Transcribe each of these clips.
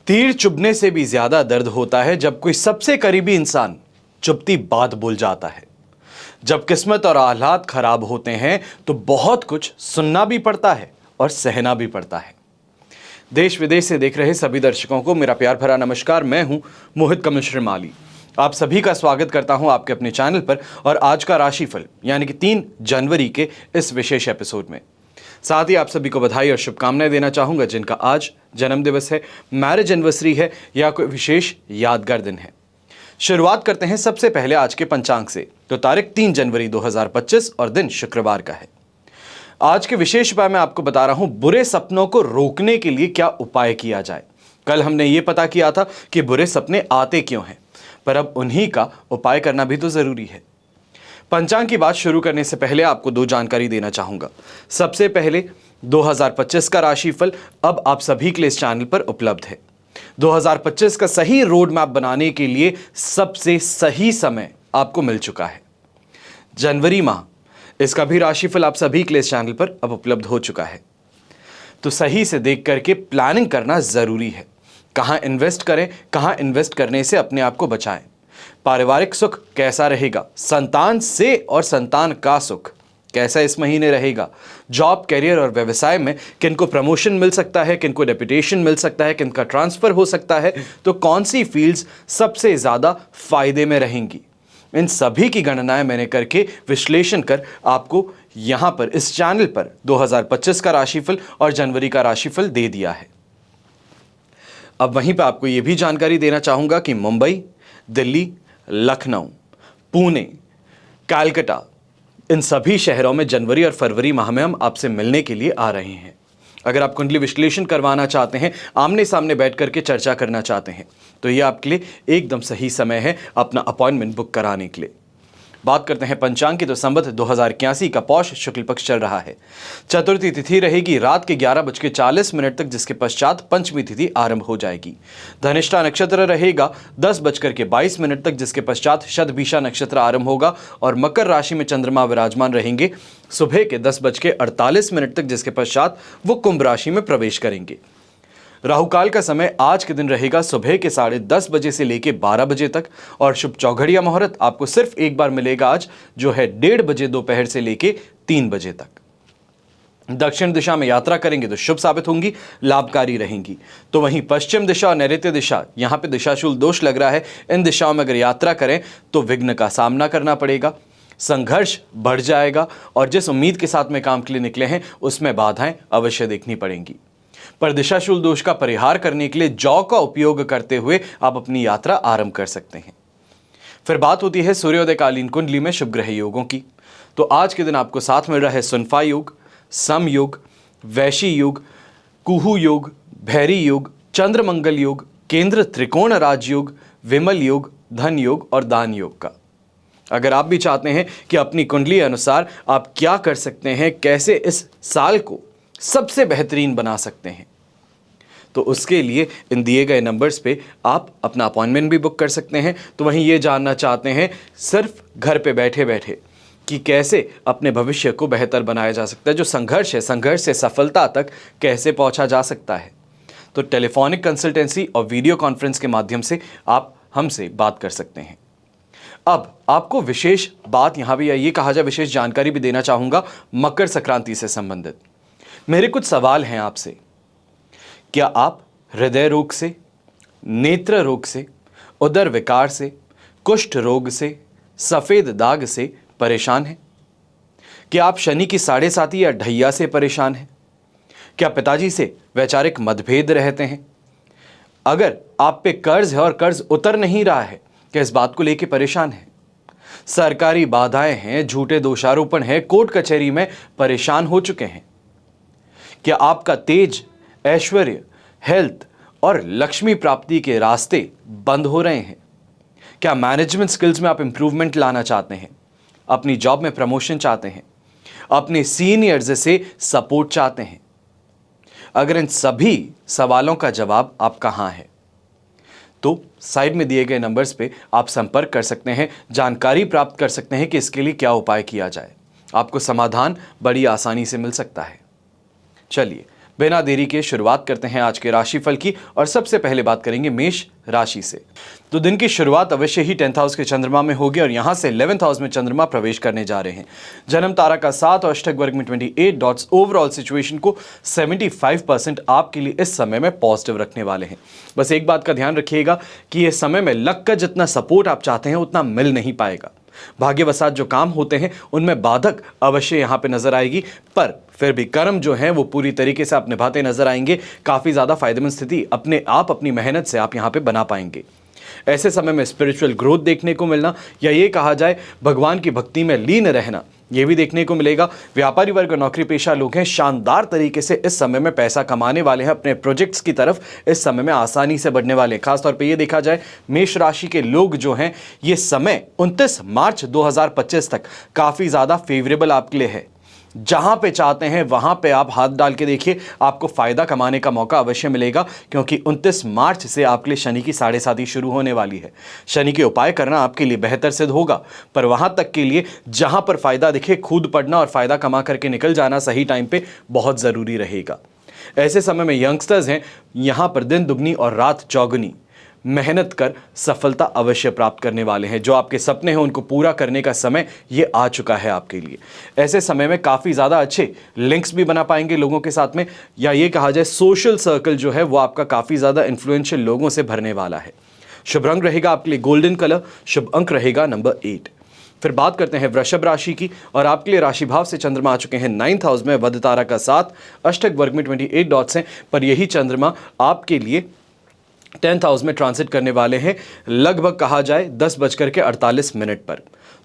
तीर चुभने से भी ज्यादा दर्द होता है जब कोई सबसे करीबी इंसान चुभती बात भूल जाता है। जब किस्मत और हालात खराब होते हैं तो बहुत कुछ सुनना भी पड़ता है और सहना भी पड़ता है। देश विदेश से देख रहे सभी दर्शकों को मेरा प्यार भरा नमस्कार। मैं हूं मोहित कमिश्र माली। आप सभी का स्वागत करता हूं आपके अपने चैनल पर और आज का राशिफल यानी कि 3 जनवरी के इस विशेष एपिसोड में। साथ ही आप सभी को बधाई और शुभकामनाएं देना चाहूंगा जिनका आज जन्म दिवस है, मैरिज एनिवर्सरी है या कोई विशेष यादगार दिन है। शुरुआत करते हैं सबसे पहले आज के पंचांग से। तो तारीख 3 जनवरी 2025 और दिन शुक्रवार का है। आज के विशेष उपाय में आपको बता रहा हूं बुरे सपनों को रोकने के लिए क्या उपाय किया जाए। कल हमने ये पता किया था कि बुरे सपने आते क्यों हैं, पर अब उन्हीं का उपाय करना भी तो जरूरी है। पंचांग की बात शुरू करने से पहले आपको 2 जानकारी देना चाहूंगा। सबसे पहले 2025 का राशिफल अब आप सभी के लिए इस चैनल पर उपलब्ध है। 2025 का सही रोड मैप बनाने के लिए सबसे सही समय आपको मिल चुका है। जनवरी माह, इसका भी राशिफल आप सभी के लिए इस चैनल पर अब उपलब्ध हो चुका है। तो सही से देख करके प्लानिंग करना जरूरी है। कहां इन्वेस्ट करें, कहां इन्वेस्ट करने से अपने आप को बचाएं। पारिवारिक सुख कैसा रहेगा, संतान से और संतान का सुख कैसा इस महीने रहेगा, जॉब, करियर और व्यवसाय में किनको प्रमोशन मिल सकता है, किनको डेपुटेशन मिल सकता है, किनका ट्रांसफर हो सकता है, तो कौन सी फील्ड्स सबसे ज्यादा फायदे में रहेंगी, इन सभी की गणनाएं मैंने करके विश्लेषण कर आपको यहां पर इस चैनल पर 2025 का राशिफल और जनवरी का राशिफल दे दिया है। अब वहीं पर आपको यह भी जानकारी देना चाहूंगा कि मुंबई, दिल्ली, लखनऊ, पुणे, कलकत्ता, इन सभी शहरों में जनवरी और फरवरी माह में हम आपसे मिलने के लिए आ रहे हैं। अगर आप कुंडली विश्लेषण करवाना चाहते हैं, आमने सामने बैठ करके चर्चा करना चाहते हैं, तो यह आपके लिए एकदम सही समय है अपना अपॉइंटमेंट बुक कराने के लिए। बात करते हैं पंचांग की। तो संवत 2081 का पौष शुक्ल पक्ष चल रहा है। चतुर्थी तिथि रहेगी रात के 11:40 तक, जिसके पश्चात पंचमी तिथि आरंभ हो जाएगी। धनिष्ठा नक्षत्र रहेगा 10:22 तक, जिसके पश्चात शतभिषा नक्षत्र आरंभ होगा और मकर राशि में चंद्रमा विराजमान रहेंगे सुबह के 10:48 तक, जिसके पश्चात वो कुंभ राशि में प्रवेश करेंगे। राहुकाल का समय आज के दिन रहेगा सुबह के 10:30 बजे से लेकर 12 बजे तक और शुभ चौघड़िया मुहूर्त आपको सिर्फ एक बार मिलेगा आज, जो है 1:30 बजे दोपहर से लेकर 3 बजे तक। दक्षिण दिशा में यात्रा करेंगे तो शुभ साबित होंगी, लाभकारी रहेंगी। तो वहीं पश्चिम दिशा और नैऋत्य दिशा, यहां पे दिशाशूल दोष लग रहा है। इन दिशाओं में अगर यात्रा करें तो विघ्न का सामना करना पड़ेगा, संघर्ष बढ़ जाएगा और जिस उम्मीद के साथ में काम के लिए निकले हैं उसमें बाधाएं अवश्य देखनी पड़ेंगी। पर दिशाशूल दोष का परिहार करने के लिए जौ का उपयोग करते हुए आप अपनी यात्रा आरंभ कर सकते हैं। फिर बात होती है सूर्योदयकालीन कुंडली में शुभ ग्रह योगों की। तो आज के दिन आपको साथ मिल रहा है सुनफा योग, सम योग, वैशी योग, कुहू योग, भैरी योग, चंद्रमंगल योग, केंद्र त्रिकोण राजयोग, विमल योग, धन योग और दान योग का। अगर आप भी चाहते हैं कि अपनी कुंडली अनुसार आप क्या कर सकते हैं, कैसे इस साल को सबसे बेहतरीन बना सकते हैं, तो उसके लिए इन दिए गए नंबर्स पे आप अपना अपॉइंटमेंट भी बुक कर सकते हैं। तो वहीं ये जानना चाहते हैं सिर्फ घर पे बैठे बैठे कि कैसे अपने भविष्य को बेहतर बनाया जा सकता है, जो संघर्ष है, संघर्ष से सफलता तक कैसे पहुंचा जा सकता है, तो टेलीफोनिक कंसल्टेंसी और वीडियो कॉन्फ्रेंस के माध्यम से आप हमसे बात कर सकते हैं। अब आपको विशेष बात यहां भी ये कहा जाए, विशेष जानकारी भी देना चाहूंगा मकर संक्रांति से संबंधित। मेरे कुछ सवाल हैं आपसे। क्या आप हृदय रोग से, नेत्र रोग से, उदर विकार से, कुष्ठ रोग से, सफेद दाग से परेशान हैं? क्या आप शनि की 7.5 या ढैया से परेशान हैं? क्या पिताजी से वैचारिक मतभेद रहते हैं? अगर आप पे कर्ज है और कर्ज उतर नहीं रहा है, क्या इस बात को लेकर परेशान हैं? सरकारी बाधाएं हैं, झूठे दोषारोपण है, कोर्ट कचहरी में परेशान हो चुके हैं? क्या आपका तेज, ऐश्वर्य, हेल्थ और लक्ष्मी प्राप्ति के रास्ते बंद हो रहे हैं? क्या मैनेजमेंट स्किल्स में आप इंप्रूवमेंट लाना चाहते हैं? अपनी जॉब में प्रमोशन चाहते हैं? अपने सीनियर्स से सपोर्ट चाहते हैं? अगर इन सभी सवालों का जवाब आपका हाँ है तो साइड में दिए गए नंबर्स पे आप संपर्क कर सकते हैं, जानकारी प्राप्त कर सकते हैं कि इसके लिए क्या उपाय किया जाए। आपको समाधान बड़ी आसानी से मिल सकता है। चलिए बिना देरी के शुरुआत करते हैं आज के राशिफल की और सबसे पहले बात करेंगे मेष राशि से। तो दिन की शुरुआत अवश्य ही 10th हाउस के चंद्रमा में होगी और यहां से 11th हाउस में चंद्रमा प्रवेश करने जा रहे हैं। जन्म तारा का 7 और अष्टक वर्ग में 28 डॉट्स ओवरऑल सिचुएशन को 75% आपके लिए इस समय में पॉजिटिव रखने वाले हैं। बस एक बात का ध्यान रखिएगा कि इस समय में लक का जितना सपोर्ट आप चाहते हैं उतना मिल नहीं पाएगा। भाग्यवशात जो काम होते हैं उनमें बाधक अवश्य यहां पे नजर आएगी, पर फिर भी कर्म जो है वो पूरी तरीके से आप निभाते नजर आएंगे। काफी ज्यादा फायदेमंद स्थिति अपने आप अपनी मेहनत से आप यहां पे बना पाएंगे। ऐसे समय में स्पिरिचुअल ग्रोथ देखने को मिलना, या ये कहा जाए भगवान की भक्ति में लीन रहना, ये भी देखने को मिलेगा। व्यापारी वर्ग और नौकरी पेशा लोग हैं, शानदार तरीके से इस समय में पैसा कमाने वाले हैं। अपने प्रोजेक्ट्स की तरफ इस समय में आसानी से बढ़ने वाले हैं। खासतौर पे ये देखा जाए मेष राशि के लोग जो हैं, ये समय 29 मार्च 2025 तक काफ़ी ज़्यादा फेवरेबल आपके लिए है। जहां पे चाहते हैं वहां पे आप हाथ डाल के देखिए, आपको फायदा कमाने का मौका अवश्य मिलेगा, क्योंकि 29 मार्च से आपके लिए शनि की 7.5 शुरू होने वाली है। शनि के उपाय करना आपके लिए बेहतर सिद्ध होगा, पर वहां तक के लिए जहां पर फायदा दिखे कूद पड़ना और फायदा कमा करके निकल जाना सही टाइम पे बहुत जरूरी रहेगा। ऐसे समय में यंगस्टर्स हैं, यहां पर दिन दुगनी और रात चौगुनी मेहनत कर सफलता अवश्य प्राप्त करने वाले हैं। जो आपके सपने हैं उनको पूरा करने का समय ये आ चुका है आपके लिए। ऐसे समय में काफ़ी ज़्यादा अच्छे लिंक्स भी बना पाएंगे लोगों के साथ में, या ये कहा जाए सोशल सर्कल जो है वो आपका काफ़ी ज़्यादा इन्फ्लुएंशियल लोगों से भरने वाला है। शुभ रंग रहेगा आपके लिए गोल्डन कलर, शुभ अंक रहेगा नंबर 8। फिर बात करते हैं वृषभ राशि की, और आपके लिए राशि भाव से चंद्रमा आ चुके हैं 9th हाउस में। बुध तारा का 7, अष्टक वर्ग में 28 डॉट्स हैं, पर यही चंद्रमा आपके लिए 10th हाउस में ट्रांसिट करने वाले हैं, लगभग कहा जाए 10:48 पर।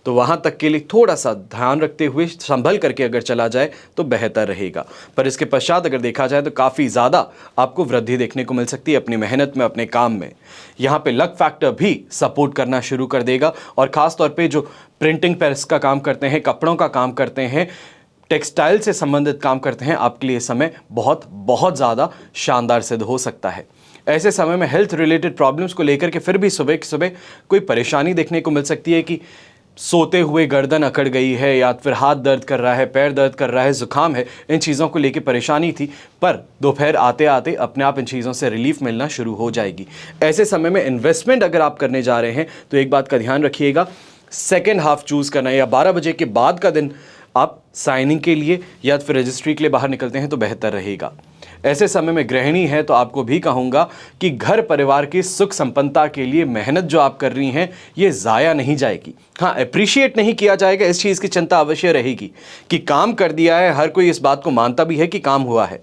तो वहां तक के लिए थोड़ा सा ध्यान रखते हुए संभल करके अगर चला जाए तो बेहतर रहेगा। पर इसके पश्चात अगर देखा जाए तो काफ़ी ज़्यादा आपको वृद्धि देखने को मिल सकती है अपनी मेहनत में, अपने काम में। यहाँ पे लक फैक्टर भी सपोर्ट करना शुरू कर देगा, और ख़ास तौर पे जो प्रिंटिंग प्रेस का काम करते हैं, कपड़ों का काम करते हैं, टेक्सटाइल से संबंधित काम करते हैं, आपके लिए समय बहुत ज़्यादा शानदार सिद्ध हो सकता है। ऐसे समय में हेल्थ रिलेटेड प्रॉब्लम्स को लेकर के फिर भी सुबह सुबह कोई परेशानी देखने को मिल सकती है कि सोते हुए गर्दन अकड़ गई है, या फिर हाथ दर्द कर रहा है, पैर दर्द कर रहा है, जुकाम है, इन चीज़ों को लेकर परेशानी थी, पर दोपहर आते आते अपने आप इन चीज़ों से रिलीफ मिलना शुरू हो जाएगी। ऐसे समय में इन्वेस्टमेंट अगर आप करने जा रहे हैं तो एक बात का ध्यान रखिएगा, सेकेंड हाफ चूज़ करना, या 12 बजे के बाद का दिन आप साइनिंग के लिए या फिर रजिस्ट्री के लिए बाहर निकलते हैं तो बेहतर रहेगा। ऐसे समय में गृहिणी है तो आपको भी कहूँगा कि घर परिवार की सुख संपन्नता के लिए मेहनत जो आप कर रही हैं ये ज़ाया नहीं जाएगी। हाँ, अप्रिशिएट नहीं किया जाएगा, इस चीज़ की चिंता अवश्य रहेगी कि काम कर दिया है। हर कोई इस बात को मानता भी है कि काम हुआ है,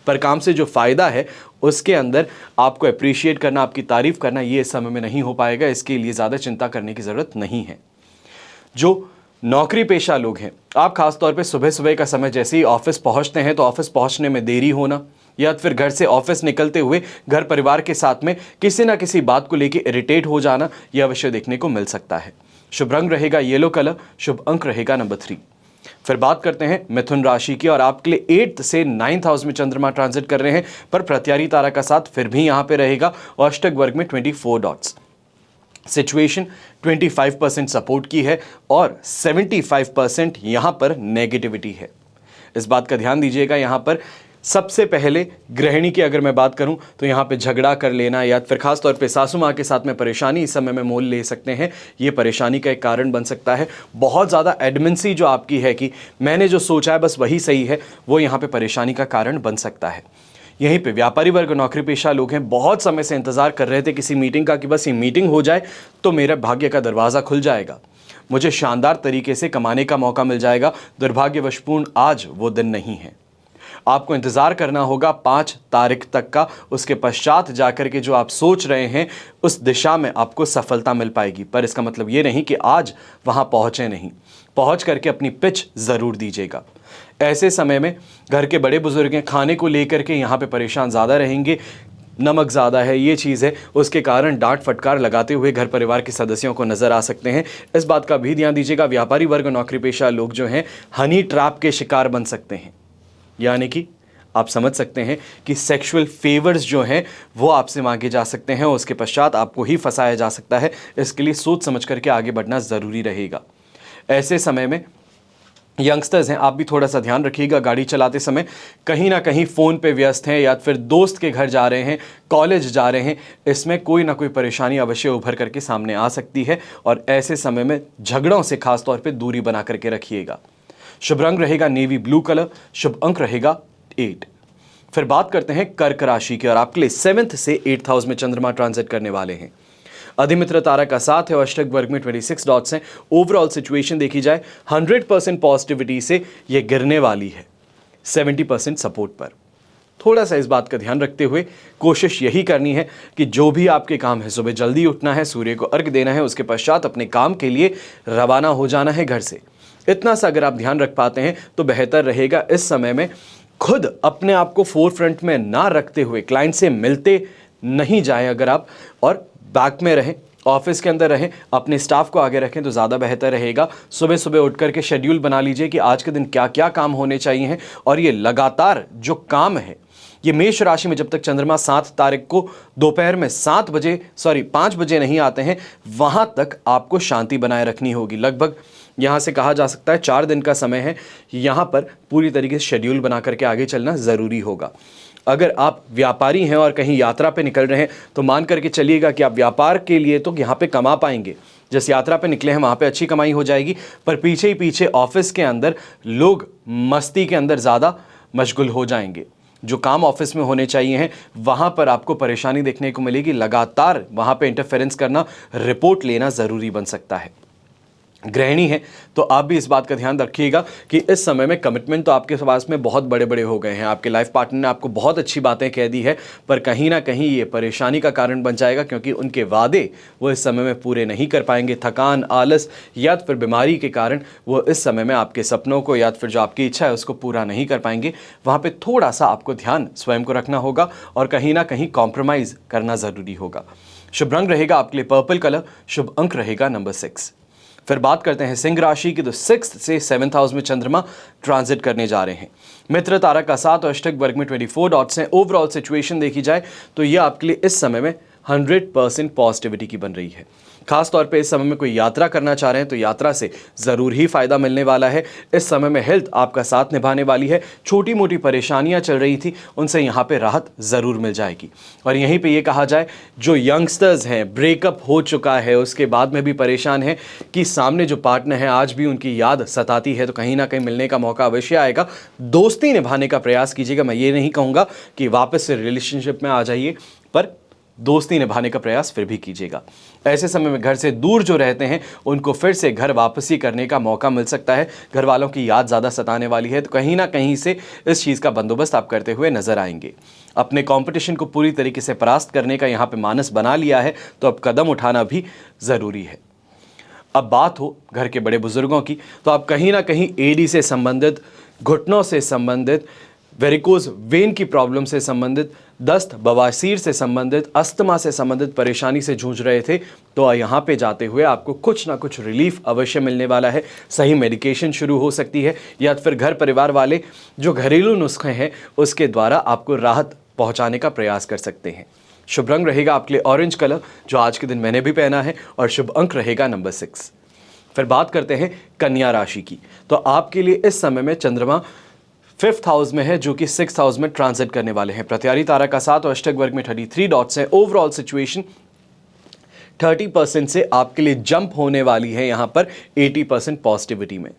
पर काम से जो फ़ायदा है उसके अंदर आपको अप्रिशिएट करना, आपकी तारीफ़ करना, ये इस समय में नहीं हो पाएगा। इसके लिए ज़्यादा चिंता करने की ज़रूरत नहीं है। जो नौकरी पेशा लोग हैं, आप खास तौर पे सुबह सुबह का समय जैसे ही ऑफिस पहुंचते हैं तो ऑफिस पहुंचने में देरी होना, या फिर घर से ऑफिस निकलते हुए घर परिवार के साथ में किसी ना किसी बात को लेकर इरिटेट हो जाना, यह अवश्य देखने को मिल सकता है। शुभ रंग रहेगा येलो कलर, शुभ अंक रहेगा नंबर 3। फिर बात करते हैं मिथुन राशि की, और आपके लिए 8th से 9th हाउस में चंद्रमा ट्रांजिट कर रहे हैं, पर प्रत्यारी तारा का साथ फिर भी यहाँ पे रहेगा, और अष्टक वर्ग में 24 डॉट्स। सिचुएशन 25% सपोर्ट की है और 75% यहाँ पर नेगेटिविटी है। इस बात का ध्यान दीजिएगा। यहाँ पर सबसे पहले गृहिणी की अगर मैं बात करूं तो यहाँ पे झगड़ा कर लेना, या फिर खास तौर पे सासू माँ के साथ में परेशानी इस समय में मोल ले सकते हैं। ये परेशानी का एक कारण बन सकता है। बहुत ज़्यादा एडमिनेंसी जो आपकी है कि मैंने जो सोचा है बस वही सही है, वो यहाँ पे परेशानी का कारण बन सकता है। यहीं पे व्यापारी वर्ग नौकरी पेशा लोग हैं, बहुत समय से इंतजार कर रहे थे किसी मीटिंग का कि बस ये मीटिंग हो जाए तो मेरे भाग्य का दरवाज़ा खुल जाएगा, मुझे शानदार तरीके से कमाने का मौका मिल जाएगा। दुर्भाग्यवशपूर्ण आज वो दिन नहीं है। आपको इंतज़ार करना होगा 5 तारीख तक का, उसके पश्चात जाकर के जो आप सोच रहे हैं उस दिशा में आपको सफलता मिल पाएगी। पर इसका मतलब ये नहीं कि आज वहाँ पहुँचे नहीं, पहुँच करके अपनी पिच ज़रूर दीजिएगा। ऐसे समय में घर के बड़े बुजुर्ग हैं, खाने को लेकर के यहाँ पे परेशान ज़्यादा रहेंगे, नमक ज़्यादा है, ये चीज़ है, उसके कारण डांट फटकार लगाते हुए घर परिवार के सदस्यों को नज़र आ सकते हैं। इस बात का भी ध्यान दीजिएगा। व्यापारी वर्ग नौकरी पेशा लोग जो हैं हनी ट्रैप के शिकार बन सकते हैं, यानी कि आप समझ सकते हैं कि सेक्सुअल फेवर्स जो हैं वो आपसे मांगे जा सकते हैं, उसके पश्चात आपको ही फंसाया जा सकता है। इसके लिए सोच समझ करके आगे बढ़ना ज़रूरी रहेगा। ऐसे समय में यंगस्टर्स हैं, आप भी थोड़ा सा ध्यान रखिएगा गाड़ी चलाते समय, कहीं ना कहीं फ़ोन पे व्यस्त हैं या फिर दोस्त के घर जा रहे हैं, कॉलेज जा रहे हैं, इसमें कोई ना कोई परेशानी अवश्य उभर करके सामने आ सकती है और ऐसे समय में झगड़ों से खास तौर पे दूरी बना करके रखिएगा। शुभ रंग रहेगा नेवी ब्लू कलर, शुभ अंक रहेगा 8। फिर बात करते हैं कर्क राशि की और आपके लिए 7th से 8th हाउस में चंद्रमा ट्रांजिट करने वाले हैं। अधिमित्र तारा का साथ है और अष्टक वर्ग में 26 डॉट्स हैं। ओवरऑल सिचुएशन देखी जाए 100% पॉजिटिविटी से ये गिरने वाली है 70% सपोर्ट पर। थोड़ा सा इस बात का ध्यान रखते हुए कोशिश यही करनी है कि जो भी आपके काम है, सुबह जल्दी उठना है, सूर्य को अर्घ्य देना है, उसके पश्चात अपने काम के लिए रवाना हो जाना है घर से। इतना सा अगर आप ध्यान रख पाते हैं तो बेहतर रहेगा। इस समय में खुद अपने आप को फोर फ्रंट में ना रखते हुए क्लाइंट से मिलते नहीं जाएं अगर आप, और बैक में रहें, ऑफिस के अंदर रहें, अपने स्टाफ को आगे रखें तो ज़्यादा बेहतर रहेगा। सुबह सुबह उठ करके शेड्यूल बना लीजिए कि आज के दिन क्या क्या काम होने चाहिए हैं, और ये लगातार जो काम है, ये मेष राशि में जब तक चंद्रमा 7 तारीख को दोपहर में 5 बजे नहीं आते हैं, वहां तक आपको शांति बनाए रखनी होगी। लगभग यहाँ से कहा जा सकता है 4 दिन का समय है, यहाँ पर पूरी तरीके से शेड्यूल बना करके आगे चलना ज़रूरी होगा। अगर आप व्यापारी हैं और कहीं यात्रा पे निकल रहे हैं तो मान करके चलिएगा कि आप व्यापार के लिए तो यहाँ पे कमा पाएंगे, जिस यात्रा पे निकले हैं वहाँ पे अच्छी कमाई हो जाएगी, पर पीछे ही पीछे ऑफिस के अंदर लोग मस्ती के अंदर ज़्यादा मशगूल हो जाएंगे। जो काम ऑफिस में होने चाहिए हैं वहाँ पर आपको परेशानी देखने को मिलेगी। लगातार वहाँ पे इंटरफेरेंस करना, रिपोर्ट लेना ज़रूरी बन सकता है। गृहिणी है तो आप भी इस बात का ध्यान रखिएगा कि इस समय में कमिटमेंट तो आपके पास में बहुत बड़े बड़े हो गए हैं, आपके लाइफ पार्टनर ने आपको बहुत अच्छी बातें कह दी है, पर कहीं ना कहीं ये परेशानी का कारण बन जाएगा क्योंकि उनके वादे वो इस समय में पूरे नहीं कर पाएंगे। थकान, आलस या फिर बीमारी के कारण वो इस समय में आपके सपनों को या फिर जो आपकी इच्छा है उसको पूरा नहीं कर पाएंगे। वहाँ पर थोड़ा सा आपको ध्यान स्वयं को रखना होगा और कहीं ना कहीं कॉम्प्रोमाइज़ करना ज़रूरी होगा। शुभ रंग रहेगा आपके लिए पर्पल कलर, शुभ अंक रहेगा नंबर 6। फिर बात करते हैं सिंह राशि की, तो 6th से 7th हाउस में चंद्रमा ट्रांजिट करने जा रहे हैं। मित्र तारा का साथ और अष्टक वर्ग में 24 डॉट्स हैं। ओवरऑल सिचुएशन देखी जाए तो ये आपके लिए इस समय में 100% पॉजिटिविटी की बन रही है। खास तौर पे इस समय में कोई यात्रा करना चाह रहे हैं तो यात्रा से ज़रूर ही फ़ायदा मिलने वाला है। इस समय में हेल्थ आपका साथ निभाने वाली है। छोटी मोटी परेशानियां चल रही थी, उनसे यहाँ पे राहत ज़रूर मिल जाएगी। और यहीं पे ये कहा जाए, जो यंगस्टर्स हैं, ब्रेकअप हो चुका है उसके बाद में भी परेशान है कि सामने जो पार्टनर है आज भी उनकी याद सताती है, तो कहीं ना कहीं मिलने का मौका अवश्य आएगा। दोस्ती निभाने का प्रयास कीजिएगा। मैं ये नहीं कहूँगा कि वापस से रिलेशनशिप में आ जाइए, पर दोस्ती निभाने का प्रयास फिर भी कीजिएगा। ऐसे समय में घर से दूर जो रहते हैं उनको फिर से घर वापसी करने का मौका मिल सकता है। घर वालों की याद ज़्यादा सताने वाली है, तो कहीं ना कहीं से इस चीज़ का बंदोबस्त आप करते हुए नजर आएंगे। अपने कंपटीशन को पूरी तरीके से परास्त करने का यहाँ पे मानस बना लिया है, तो अब कदम उठाना भी ज़रूरी है। अब बात हो घर के बड़े बुजुर्गों की, तो आप कहीं ना कहीं एडी से संबंधित, घुटनों से संबंधित, वेरिकोज वेन की प्रॉब्लम से संबंधित, दस्त, बवासीर से संबंधित, अस्थमा से संबंधित परेशानी से जूझ रहे थे, तो यहाँ पे जाते हुए आपको कुछ ना कुछ रिलीफ अवश्य मिलने वाला है। सही मेडिकेशन शुरू हो सकती है या फिर घर परिवार वाले जो घरेलू नुस्खे हैं उसके द्वारा आपको राहत पहुँचाने का प्रयास कर सकते हैं। शुभ रंग रहेगा आपके लिए ऑरेंज कलर, जो आज के दिन मैंने भी पहना है, और शुभ अंक रहेगा नंबर 6। फिर बात करते हैं कन्या राशि की, तो आपके लिए इस समय में चंद्रमा 5th हाउस में है, जो कि 6th हाउस में ट्रांजिट करने वाले हैं। प्रत्यारी तारा का साथ और अष्टक वर्ग में 33 डॉट्स हैं। ओवरऑल सिचुएशन 30% से आपके लिए जंप होने वाली है यहाँ पर 80% पॉजिटिविटी में।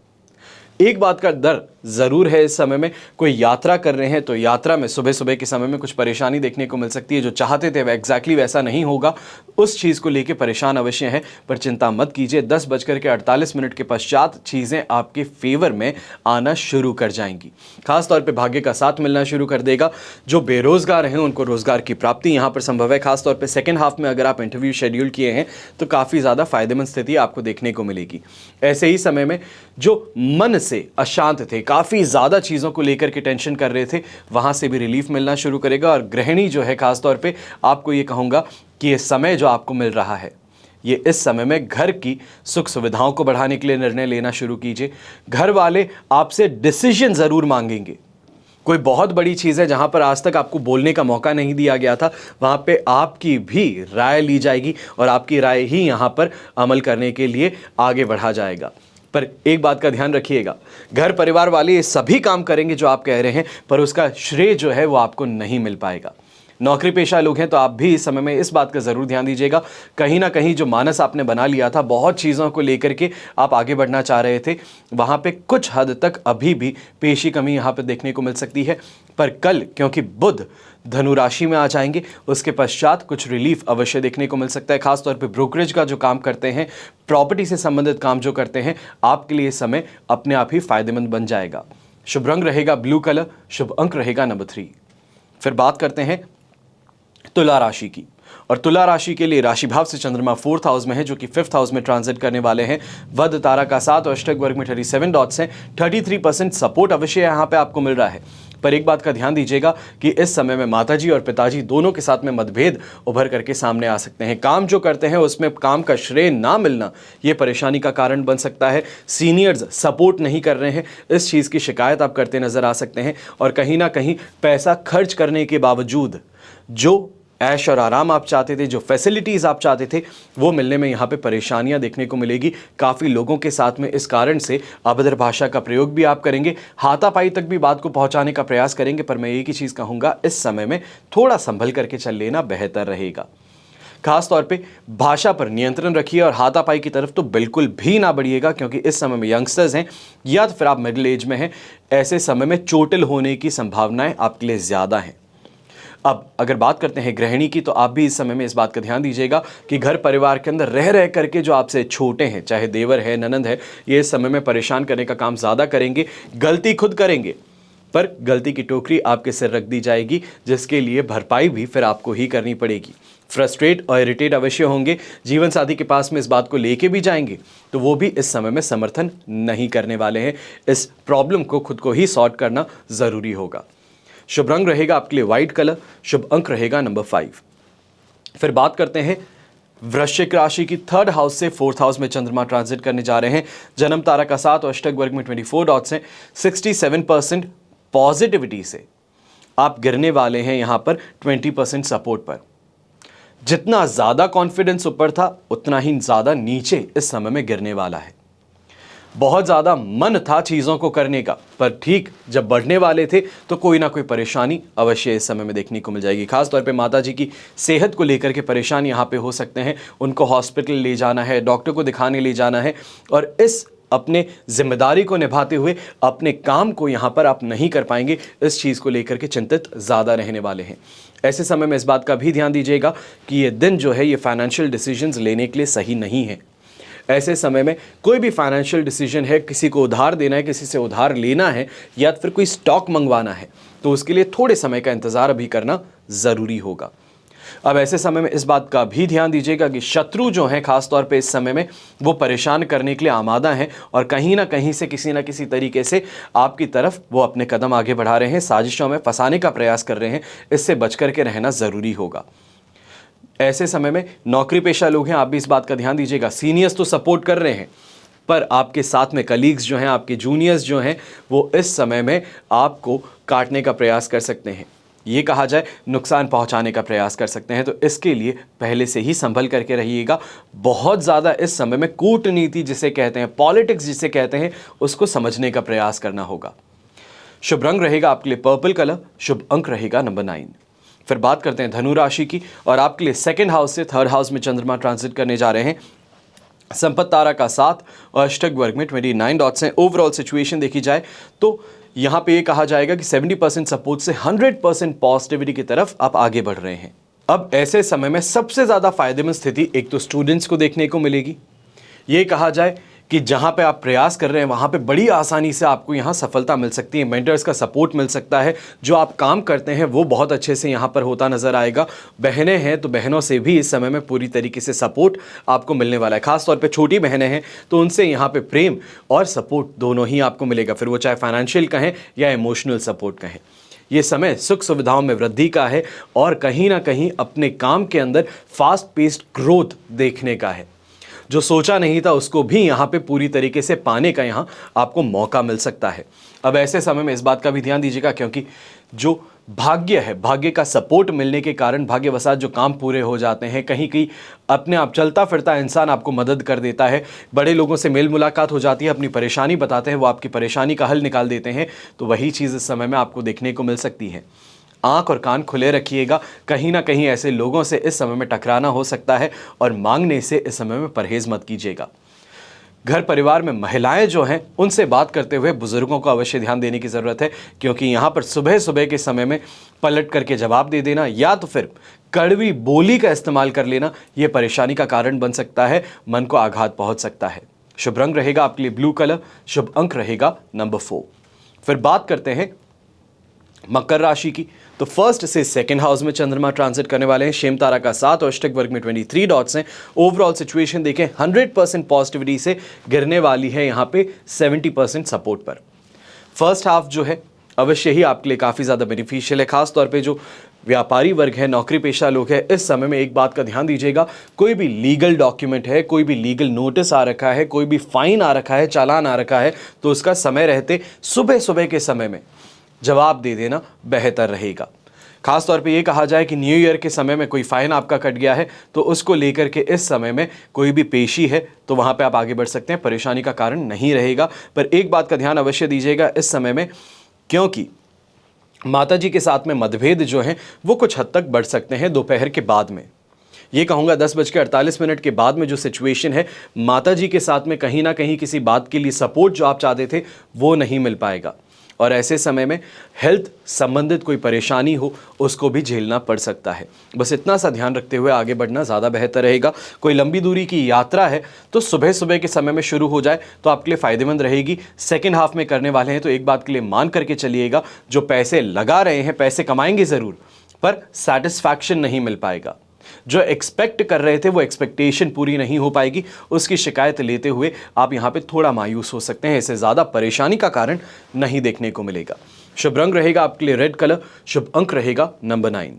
एक बात का डर ज़रूर है, इस समय में कोई यात्रा कर रहे हैं तो यात्रा में सुबह सुबह के समय में कुछ परेशानी देखने को मिल सकती है। जो चाहते थे वह एग्जैक्टली वैसा नहीं होगा, उस चीज़ को लेके परेशान अवश्य हैं, पर चिंता मत कीजिए। 10:48 के पश्चात चीज़ें आपके फेवर में आना शुरू कर जाएंगी। खासतौर पर भाग्य का साथ मिलना शुरू कर देगा। जो बेरोजगार हैं उनको रोजगार की प्राप्ति यहाँ पर संभव है। खासतौर पर सेकेंड हाफ में अगर आप इंटरव्यू शेड्यूल किए हैं तो काफ़ी ज़्यादा फायदेमंद स्थिति आपको देखने को मिलेगी। ऐसे ही समय में जो मन से अशांत थे, काफ़ी ज़्यादा चीज़ों को लेकर के टेंशन कर रहे थे, वहाँ से भी रिलीफ मिलना शुरू करेगा। और गृहिणी जो है, खासतौर पे आपको ये कहूँगा कि ये समय जो आपको मिल रहा है, ये इस समय में घर की सुख सुविधाओं को बढ़ाने के लिए निर्णय लेना शुरू कीजिए। घर वाले आपसे डिसीजन ज़रूर मांगेंगे। कोई बहुत बड़ी चीज़ है जहाँ पर आज तक आपको बोलने का मौका नहीं दिया गया था, वहाँ पे आपकी भी राय ली जाएगी और आपकी राय ही यहाँ पर अमल करने के लिए आगे बढ़ा जाएगा। पर एक बात का ध्यान रखिएगा, घर परिवार वाले ये सभी काम करेंगे जो आप कह रहे हैं, पर उसका श्रेय जो है वो आपको नहीं मिल पाएगा। नौकरी पेशा लोग हैं तो आप भी इस समय में इस बात का ज़रूर ध्यान दीजिएगा, कहीं ना कहीं जो मानस आपने बना लिया था, बहुत चीज़ों को लेकर के आप आगे बढ़ना चाह रहे थे, वहाँ पे कुछ हद तक अभी भी पेशी कमी यहाँ पे देखने को मिल सकती है। पर कल क्योंकि बुध धनु राशि में आ जाएंगे, उसके पश्चात कुछ रिलीफ अवश्य देखने को मिल सकता है। खासतौर पे ब्रोकरेज का जो काम करते हैं, प्रॉपर्टी से संबंधित काम जो करते हैं, आपके लिए समय अपने आप ही फायदेमंद बन जाएगा। शुभ रंग रहेगा ब्लू कलर, शुभ अंक रहेगा नंबर 3। फिर बात करते हैं तुला राशि की, और तुला राशि के लिए राशि भाव से चंद्रमा 4th हाउस में है, जो कि 5th हाउस में ट्रांजिट करने वाले हैं। वध तारा का 7 और अष्टक वर्ग में 37 डॉट्स हैं। 33% सपोर्ट अवश्य यहाँ पे आपको मिल रहा है। पर एक बात का ध्यान दीजिएगा कि इस समय में माताजी और पिताजी दोनों के साथ में मतभेद उभर करके सामने आ सकते हैं। काम जो करते हैं उसमें काम का श्रेय ना मिलना, ये परेशानी का कारण बन सकता है। सीनियर्स सपोर्ट नहीं कर रहे हैं, इस चीज़ की शिकायत आप करते नजर आ सकते हैं। और कहीं ना कहीं पैसा खर्च करने के बावजूद जो ऐश और आराम आप चाहते थे, जो फैसिलिटीज़ आप चाहते थे, वो मिलने में यहाँ पे परेशानियाँ देखने को मिलेगी। काफ़ी लोगों के साथ में इस कारण से अभद्र भाषा का प्रयोग भी आप करेंगे, हाथापाई तक भी बात को पहुँचाने का प्रयास करेंगे। पर मैं एक ही चीज़ कहूँगा, इस समय में थोड़ा संभल करके चल लेना बेहतर रहेगा। खास तौर पे भाषा पर नियंत्रण रखिए और हाथापाई की तरफ तो बिल्कुल भी ना बढ़िएगा, क्योंकि इस समय में यंगस्टर्स हैं या तो फिर आप मिडिल एज में हैं, ऐसे समय में चोटिल होने की संभावनाएँ आपके लिए ज़्यादा हैं। अब अगर बात करते हैं गृहिणी की, तो आप भी इस समय में इस बात का ध्यान दीजिएगा कि घर परिवार के अंदर रह करके जो आपसे छोटे हैं, चाहे देवर है, ननंद है, ये इस समय में परेशान करने का काम ज़्यादा करेंगे। गलती खुद करेंगे, पर गलती की टोकरी आपके सिर रख दी जाएगी, जिसके लिए भरपाई भी फिर आपको ही करनी पड़ेगी। फ्रस्ट्रेट और इरिटेट अवश्य होंगे। जीवन साथी के पास में इस बात को लेके भी जाएंगे तो वो भी इस समय में समर्थन नहीं करने वाले हैं। इस प्रॉब्लम को खुद को ही सॉर्ट करना ज़रूरी होगा। शुभ रंग रहेगा आपके लिए व्हाइट कलर, शुभ अंक रहेगा नंबर 5। फिर बात करते हैं वृश्चिक राशि की। 3rd हाउस से 4th हाउस में चंद्रमा ट्रांजिट करने जा रहे हैं। जन्म तारा का 7 और अष्टक वर्ग में 24 डॉट्स हैं। 67% पॉजिटिविटी से आप गिरने वाले हैं यहां पर 20% सपोर्ट पर। जितना ज्यादा कॉन्फिडेंस ऊपर था, उतना ही ज्यादा नीचे इस समय में गिरने वाला है। बहुत ज़्यादा मन था चीज़ों को करने का, पर ठीक जब बढ़ने वाले थे तो कोई ना कोई परेशानी अवश्य इस समय में देखने को मिल जाएगी। खासतौर पे माताजी की सेहत को लेकर के परेशान यहाँ पे हो सकते हैं। उनको हॉस्पिटल ले जाना है, डॉक्टर को दिखाने ले जाना है, और इस अपने जिम्मेदारी को निभाते हुए अपने काम को यहाँ पर आप नहीं कर पाएंगे। इस चीज़ को लेकर के चिंतित ज़्यादा रहने वाले हैं। ऐसे समय में इस बात का भी ध्यान दीजिएगा कि ये दिन जो है ये फाइनेंशियल डिसीजंस लेने के लिए सही नहीं है। ऐसे समय में कोई भी फाइनेंशियल डिसीजन है, किसी को उधार देना है, किसी से उधार लेना है, या फिर कोई स्टॉक मंगवाना है, तो उसके लिए थोड़े समय का इंतज़ार अभी करना ज़रूरी होगा। अब ऐसे समय में इस बात का भी ध्यान दीजिएगा कि शत्रु जो हैं खासतौर पे इस समय में वो परेशान करने के लिए आमादा हैं, और कहीं ना कहीं से किसी ना किसी तरीके से आपकी तरफ वो अपने कदम आगे बढ़ा रहे हैं, साजिशों में फंसाने का प्रयास कर रहे हैं। इससे बच करके रहना ज़रूरी होगा। ऐसे समय में नौकरी पेशा लोग हैं, आप भी इस बात का ध्यान दीजिएगा। सीनियर्स तो सपोर्ट कर रहे हैं, पर आपके साथ में कलीग्स जो हैं, आपके जूनियर्स जो हैं, वो इस समय में आपको काटने का प्रयास कर सकते हैं। ये कहा जाए नुकसान पहुंचाने का प्रयास कर सकते हैं। तो इसके लिए पहले से ही संभल करके रहिएगा। बहुत ज़्यादा इस समय में कूटनीति जिसे कहते हैं, पॉलिटिक्स जिसे कहते हैं, उसको समझने का प्रयास करना होगा। शुभ रंग रहेगा आपके लिए पर्पल कलर, शुभ अंक रहेगा नंबर 9। फिर बात करते हैं धनु राशि की, और आपके लिए 2nd हाउस से 3rd हाउस में चंद्रमा ट्रांजिट करने जा रहे हैं। संपत्ति तारा का 7 और अष्टक वर्ग में 29 डॉट्स हैं। ओवरऑल सिचुएशन देखी जाए तो यहाँ पे ये कहा जाएगा कि 70% सपोर्ट से 100% पॉजिटिविटी की तरफ आप आगे बढ़ रहे हैं। अब ऐसे समय में सबसे ज़्यादा फायदेमंद स्थिति एक तो स्टूडेंट्स को देखने को मिलेगी। ये कहा जाए कि जहाँ पे आप प्रयास कर रहे हैं वहाँ पे बड़ी आसानी से आपको यहाँ सफलता मिल सकती है। मेंटर्स का सपोर्ट मिल सकता है। जो आप काम करते हैं वो बहुत अच्छे से यहाँ पर होता नज़र आएगा। बहनें हैं तो बहनों से भी इस समय में पूरी तरीके से सपोर्ट आपको मिलने वाला है। खासतौर पे छोटी बहनें हैं तो उनसे यहाँ पे प्रेम और सपोर्ट दोनों ही आपको मिलेगा, फिर वो चाहे फाइनेंशियल कहें या इमोशनल सपोर्ट कहें। ये समय सुख सुविधाओं में वृद्धि का है और कहीं ना कहीं अपने काम के अंदर फास्ट पेस्ड ग्रोथ देखने का है। जो सोचा नहीं था उसको भी यहाँ पे पूरी तरीके से पाने का यहाँ आपको मौका मिल सकता है। अब ऐसे समय में इस बात का भी ध्यान दीजिएगा, क्योंकि जो भाग्य है, भाग्य का सपोर्ट मिलने के कारण भाग्यवशात जो काम पूरे हो जाते हैं। कहीं कहीं अपने आप चलता फिरता इंसान आपको मदद कर देता है, बड़े लोगों से मेल मुलाकात हो जाती है, अपनी परेशानी बताते हैं, वो आपकी परेशानी का हल निकाल देते हैं। तो वही चीज़ इस समय में आपको देखने को मिल सकती है। आंख और कान खुले रखिएगा, कहीं ना कहीं ऐसे लोगों से इस समय में टकराना हो सकता है और मांगने से इस समय में परहेज मत कीजिएगा। घर परिवार में महिलाएं जो हैं उनसे बात करते हुए बुजुर्गों को अवश्य ध्यान देने की ज़रूरत है, क्योंकि यहाँ पर सुबह सुबह के समय में पलट करके जवाब दे देना या तो फिर कड़वी बोली का इस्तेमाल कर लेना, ये परेशानी का कारण बन सकता है, मन को आघात पहुंच सकता है। शुभ रंग रहेगा आपके लिए ब्लू कलर, शुभ अंक रहेगा नंबर 4। फिर बात करते हैं मकर राशि की। तो फर्स्ट से सेकंड हाउस में चंद्रमा ट्रांजिट करने वाले हैं। शेम तारा का 7 और अष्टक वर्ग में 23 डॉट्स हैं। ओवरऑल सिचुएशन देखें 100% पॉजिटिविटी से गिरने वाली है यहाँ पे 70% सपोर्ट पर। फर्स्ट हाफ जो है अवश्य ही आपके लिए काफ़ी ज़्यादा बेनिफिशियल है, खास तौर पे जो व्यापारी वर्ग है, नौकरी पेशा लोग हैं। इस समय में एक बात का ध्यान दीजिएगा, कोई भी लीगल डॉक्यूमेंट है, कोई भी लीगल नोटिस आ रखा है, कोई भी फाइन आ रखा है, चालान आ रखा है, तो उसका समय रहते सुबह सुबह के समय में जवाब दे देना बेहतर रहेगा। खास तौर पे ये कहा जाए कि न्यू ईयर के समय में कोई फाइन आपका कट गया है तो उसको लेकर के इस समय में कोई भी पेशी है तो वहाँ पे आप आगे बढ़ सकते हैं, परेशानी का कारण नहीं रहेगा। पर एक बात का ध्यान अवश्य दीजिएगा इस समय में, क्योंकि माता जी के साथ में मतभेद जो हैं वो कुछ हद तक बढ़ सकते हैं दोपहर के बाद में। ये कहूँगा 10:48 के बाद में जो सिचुएशन है, माता जी के साथ में कहीं ना कहीं किसी बात के लिए सपोर्ट जो आप चाहते थे वो नहीं मिल पाएगा, और ऐसे समय में हेल्थ संबंधित कोई परेशानी हो उसको भी झेलना पड़ सकता है। बस इतना सा ध्यान रखते हुए आगे बढ़ना ज़्यादा बेहतर रहेगा। कोई लंबी दूरी की यात्रा है तो सुबह सुबह के समय में शुरू हो जाए तो आपके लिए फ़ायदेमंद रहेगी। सेकेंड हाफ में करने वाले हैं तो एक बात के लिए मान करके चलिएगा, जो पैसे लगा रहे हैं पैसे कमाएंगे ज़रूर, पर सेटिस्फैक्शन नहीं मिल पाएगा। जो एक्सपेक्ट कर रहे थे वो एक्सपेक्टेशन पूरी नहीं हो पाएगी, उसकी शिकायत लेते हुए आप यहाँ पे थोड़ा मायूस हो सकते हैं। इससे ज़्यादा परेशानी का कारण नहीं देखने को मिलेगा। शुभ रंग रहेगा आपके लिए रेड कलर, शुभ अंक रहेगा नंबर 9।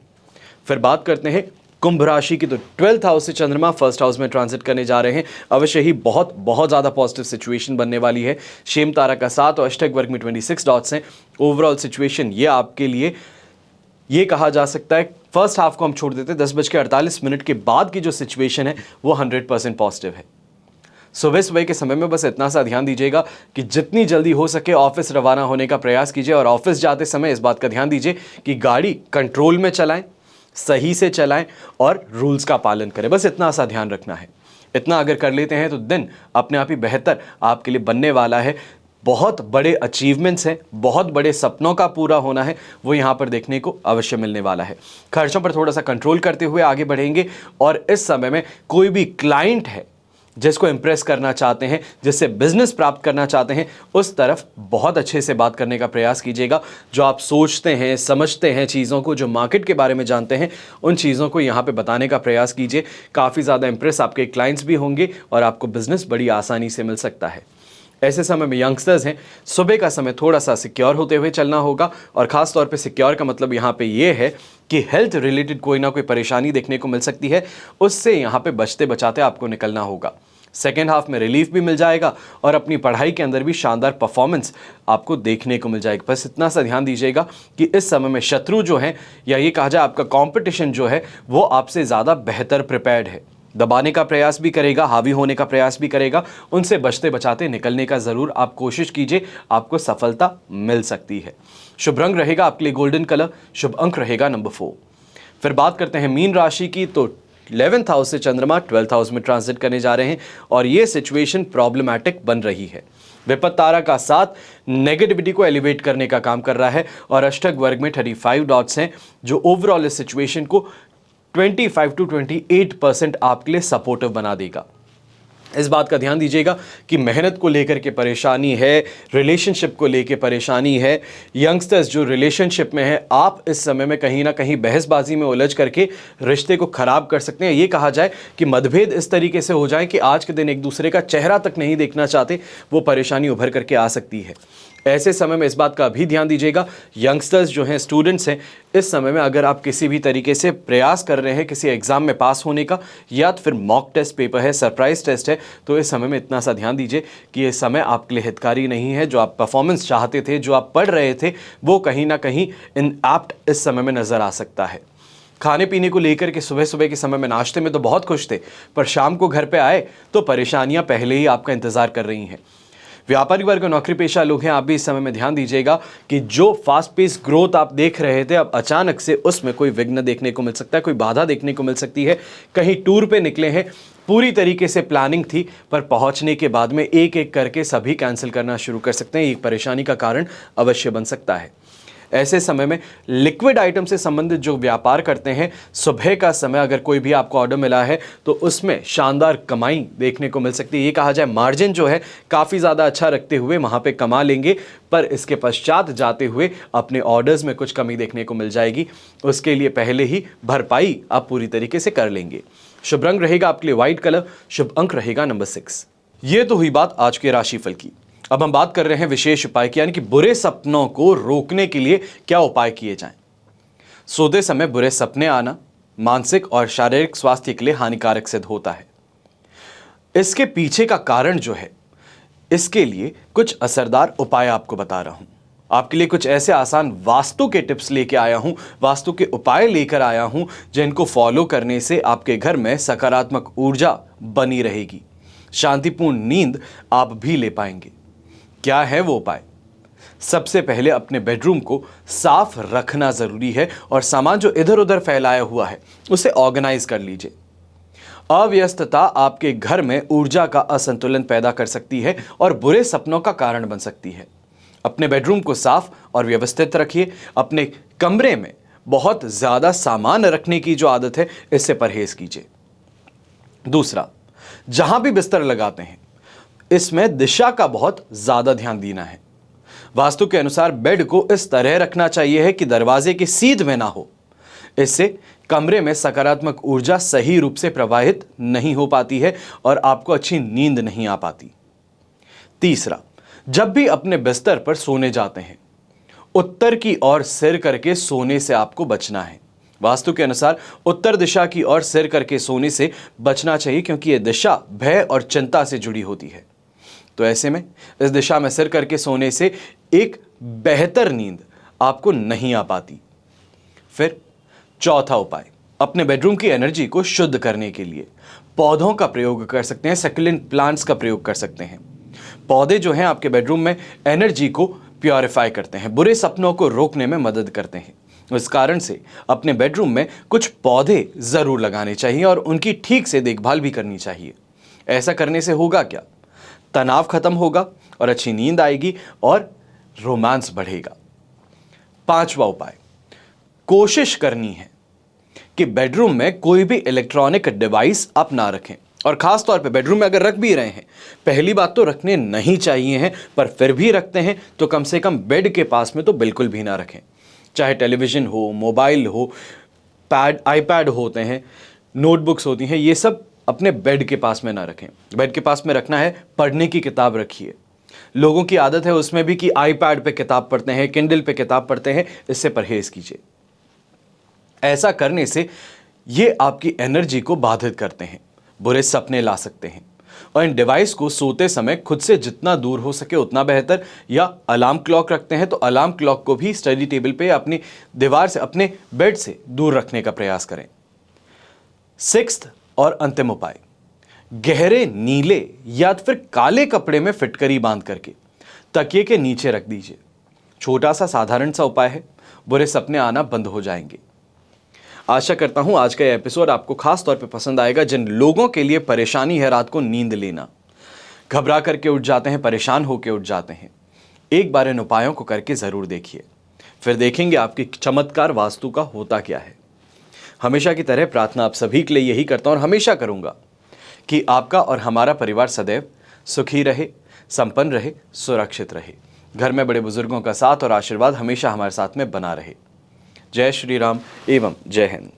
फिर बात करते हैं कुंभ राशि की। तो 12th हाउस से चंद्रमा फर्स्ट हाउस में ट्रांजिट करने जा रहे हैं। अवश्य ही बहुत ज़्यादा पॉजिटिव सिचुएशन बनने वाली है। शेम तारा का 7 और अष्टक वर्ग में 26 डॉट्स हैं। ओवरऑल सिचुएशन ये आपके लिए ये कहा जा सकता है, फर्स्ट हाफ को हम छोड़ देते हैं, 10:48 के बाद की जो सिचुएशन है वो 100% पॉजिटिव है। सुबह सुबह के समय में बस इतना सा ध्यान दीजिएगा कि जितनी जल्दी हो सके ऑफिस रवाना होने का प्रयास कीजिए, और ऑफिस जाते समय इस बात का ध्यान दीजिए कि गाड़ी कंट्रोल में चलाएं, सही से चलाएं और रूल्स का पालन करें। बस इतना सा ध्यान रखना है। इतना अगर कर लेते हैं तो दिन अपने आप ही बेहतर आपके लिए बनने वाला है। बहुत बड़े अचीवमेंट्स हैं, बहुत बड़े सपनों का पूरा होना है, वो यहाँ पर देखने को अवश्य मिलने वाला है। खर्चों पर थोड़ा सा कंट्रोल करते हुए आगे बढ़ेंगे, और इस समय में कोई भी क्लाइंट है जिसको इम्प्रेस करना चाहते हैं, जिससे बिजनेस प्राप्त करना चाहते हैं, उस तरफ बहुत अच्छे से बात करने का प्रयास कीजिएगा। जो आप सोचते हैं, समझते हैं चीज़ों को, जो मार्केट के बारे में जानते हैं, उन चीज़ों को यहाँ पे बताने का प्रयास कीजिए। काफ़ी ज़्यादा इम्प्रेस आपके क्लाइंट्स भी होंगे और आपको बिजनेस बड़ी आसानी से मिल सकता है। ऐसे समय में यंगस्टर्स हैं, सुबह का समय थोड़ा सा सिक्योर होते हुए चलना होगा, और ख़ास तौर पे सिक्योर का मतलब यहाँ पे ये है कि हेल्थ रिलेटेड कोई ना कोई परेशानी देखने को मिल सकती है, उससे यहाँ पे बचते बचाते आपको निकलना होगा। सेकेंड हाफ में रिलीफ भी मिल जाएगा और अपनी पढ़ाई के अंदर भी शानदार परफॉर्मेंस आपको देखने को मिल जाएगी। बस इतना सा ध्यान दीजिएगा कि इस समय में शत्रु जो हैं, या ये कहा जाए आपका कॉम्पिटिशन जो है, वो आपसे ज़्यादा बेहतर प्रिपेयर्ड है। दबाने का प्रयास भी करेगा, हावी होने का प्रयास भी करेगा, उनसे बचते बचाते निकलने का ज़रूर आप कोशिश कीजिए, आपको सफलता मिल सकती है। शुभ रंग रहेगा आपके लिए गोल्डन कलर, शुभ अंक रहेगा नंबर 4। फिर बात करते हैं मीन राशि की। तो 11th हाउस से चंद्रमा 12th हाउस में ट्रांजिट करने जा रहे हैं, और ये सिचुएशन प्रॉब्लमैटिक बन रही है। विपत्त तारा का 7 नेगेटिविटी को एलिवेट करने का काम कर रहा है, और अष्टक वर्ग में 35 डॉट्स हैं, जो ओवरऑल इस सिचुएशन को 25 to 28% आपके लिए सपोर्टिव बना देगा। इस बात का ध्यान दीजिएगा कि मेहनत को लेकर के परेशानी है, रिलेशनशिप को लेकर परेशानी है। यंगस्टर्स जो रिलेशनशिप में है, आप इस समय में कहीं ना कहीं बहसबाजी में उलझ करके रिश्ते को खराब कर सकते हैं। ये कहा जाए कि मतभेद इस तरीके से हो जाए कि आज के दिन एक दूसरे का चेहरा तक नहीं देखना चाहते, वो परेशानी उभर करके आ सकती है। ऐसे समय में इस बात का भी ध्यान दीजिएगा, यंगस्टर्स जो हैं, स्टूडेंट्स हैं, इस समय में अगर आप किसी भी तरीके से प्रयास कर रहे हैं किसी एग्जाम में पास होने का, या तो फिर मॉक टेस्ट पेपर है, सरप्राइज टेस्ट है, तो इस समय में इतना सा ध्यान दीजिए कि ये समय आपके लिए हितकारी नहीं है। जो आप परफॉर्मेंस चाहते थे, जो आप पढ़ रहे थे, वो कहीं ना कहीं इनएप्ट इस समय में नजर आ सकता है। खाने पीने को लेकर के सुबह सुबह के समय में नाश्ते में तो बहुत खुश थे, पर शाम को घर पे आए तो परेशानियां पहले ही आपका इंतजार कर रही हैं। व्यापारिक वर्ग और नौकरी पेशा लोग हैं, आप भी इस समय में ध्यान दीजिएगा कि जो फास्ट पेस ग्रोथ आप देख रहे थे, अब अचानक से उसमें कोई विघ्न देखने को मिल सकता है, कोई बाधा देखने को मिल सकती है। कहीं टूर पे निकले हैं, पूरी तरीके से प्लानिंग थी, पर पहुंचने के बाद में एक एक करके सभी कैंसिल करना शुरू कर सकते हैं। एक परेशानी का कारण अवश्य बन सकता है। ऐसे समय में लिक्विड आइटम से संबंधित जो व्यापार करते हैं, सुबह का समय अगर कोई भी आपको ऑर्डर मिला है तो उसमें शानदार कमाई देखने को मिल सकती है। ये कहा जाए मार्जिन जो है काफ़ी ज़्यादा अच्छा रखते हुए वहाँ पे कमा लेंगे, पर इसके पश्चात जाते हुए अपने ऑर्डर्स में कुछ कमी देखने को मिल जाएगी। उसके लिए पहले ही भरपाई आप पूरी तरीके से कर लेंगे। शुभ रंग रहेगा आपके लिए व्हाइट कलर, शुभ अंक रहेगा नंबर 6। ये तो हुई बात आज के राशिफल की। अब हम बात कर रहे हैं विशेष उपाय की, यानी कि बुरे सपनों को रोकने के लिए क्या उपाय किए जाएं। सोते समय बुरे सपने आना मानसिक और शारीरिक स्वास्थ्य के लिए हानिकारक सिद्ध होता है। इसके पीछे का कारण जो है, इसके लिए कुछ असरदार उपाय आपको बता रहा हूं। आपके लिए कुछ ऐसे आसान वास्तु के टिप्स लेके आया हूं, वास्तु के उपाय लेकर आया हूं, जिनको फॉलो करने से आपके घर में सकारात्मक ऊर्जा बनी रहेगी, शांतिपूर्ण नींद आप भी ले पाएंगे। क्या है वो उपाय? सबसे पहले अपने बेडरूम को साफ रखना जरूरी है और सामान जो इधर उधर फैलाया हुआ है उसे ऑर्गेनाइज कर लीजिए। अव्यस्तता आपके घर में ऊर्जा का असंतुलन पैदा कर सकती है और बुरे सपनों का कारण बन सकती है। अपने बेडरूम को साफ और व्यवस्थित रखिए। अपने कमरे में बहुत ज्यादा सामान रखने की जो आदत है, इससे परहेज कीजिए। दूसरा, जहां भी बिस्तर लगाते हैं, इसमें दिशा का बहुत ज्यादा ध्यान देना है। वास्तु के अनुसार बेड को इस तरह रखना चाहिए है कि दरवाजे की सीध में ना हो। इससे कमरे में सकारात्मक ऊर्जा सही रूप से प्रवाहित नहीं हो पाती है और आपको अच्छी नींद नहीं आ पाती। तीसरा, जब भी अपने बिस्तर पर सोने जाते हैं, उत्तर की ओर सिर करके सोने से आपको बचना है। वास्तु के अनुसार उत्तर दिशा की ओर सिर करके सोने से बचना चाहिए, क्योंकि यह दिशा भय और चिंता से जुड़ी होती है। तो ऐसे में इस दिशा में सिर करके सोने से एक बेहतर नींद आपको नहीं आ पाती। फिर चौथा उपाय, अपने बेडरूम की एनर्जी को शुद्ध करने के लिए पौधों का प्रयोग कर सकते हैं, सक्युलेंट प्लांट्स का प्रयोग कर सकते हैं। पौधे जो हैं आपके बेडरूम में एनर्जी को प्योरीफाई करते हैं, बुरे सपनों को रोकने में मदद करते हैं। इस कारण से अपने बेडरूम में कुछ पौधे जरूर लगाने चाहिए और उनकी ठीक से देखभाल भी करनी चाहिए। ऐसा करने से होगा क्या? तनाव खत्म होगा और अच्छी नींद आएगी और रोमांस बढ़ेगा। पांचवा उपाय, कोशिश करनी है कि बेडरूम में कोई भी इलेक्ट्रॉनिक डिवाइस आप ना रखें, और खास तौर पे बेडरूम में अगर रख भी रहे हैं, पहली बात तो रखने नहीं चाहिए हैं, पर फिर भी रखते हैं तो कम से कम बेड के पास में तो बिल्कुल भी ना रखें। चाहे टेलीविजन हो, मोबाइल हो, आईपैड होते हैं, नोटबुक्स होती हैं, ये सब अपने बेड के पास में ना रखें। बेड के पास में रखना है, पढ़ने की किताब रखिए। लोगों की आदत है उसमें भी कि आईपैड पे किताब पढ़ते हैं, किंडल पे किताब पढ़ते हैं, इससे परहेज कीजिए। ऐसा करने से ये आपकी एनर्जी को बाधित करते हैं, बुरे सपने ला सकते हैं। और इन डिवाइस को सोते समय खुद से जितना दूर हो सके उतना बेहतर, या अलार्म क्लॉक रखते हैं तो अलार्म क्लॉक को भी स्टडी टेबल पे अपनी दीवार से, अपने बेड से दूर रखने का प्रयास करें। सिक्स्थ और अंतिम उपाय, गहरे नीले या फिर काले कपड़े में फिटकरी बांध करके तकिए के नीचे रख दीजिए। छोटा सा साधारण सा उपाय है, बुरे सपने आना बंद हो जाएंगे। आशा करता हूं आज का यह एपिसोड आपको खास तौर पे पसंद आएगा। जिन लोगों के लिए परेशानी है रात को नींद लेना, घबरा करके उठ जाते हैं, परेशान होकर उठ जाते हैं, एक बार इन उपायों को करके जरूर देखिए, फिर देखेंगे आपकी चमत्कार वास्तु का होता क्या है। हमेशा की तरह प्रार्थना आप सभी के लिए यही करता हूं और हमेशा करूंगा कि आपका और हमारा परिवार सदैव सुखी रहे, संपन्न रहे, सुरक्षित रहे। घर में बड़े बुजुर्गों का साथ और आशीर्वाद हमेशा हमारे साथ में बना रहे। जय श्री राम एवं जय हिंद।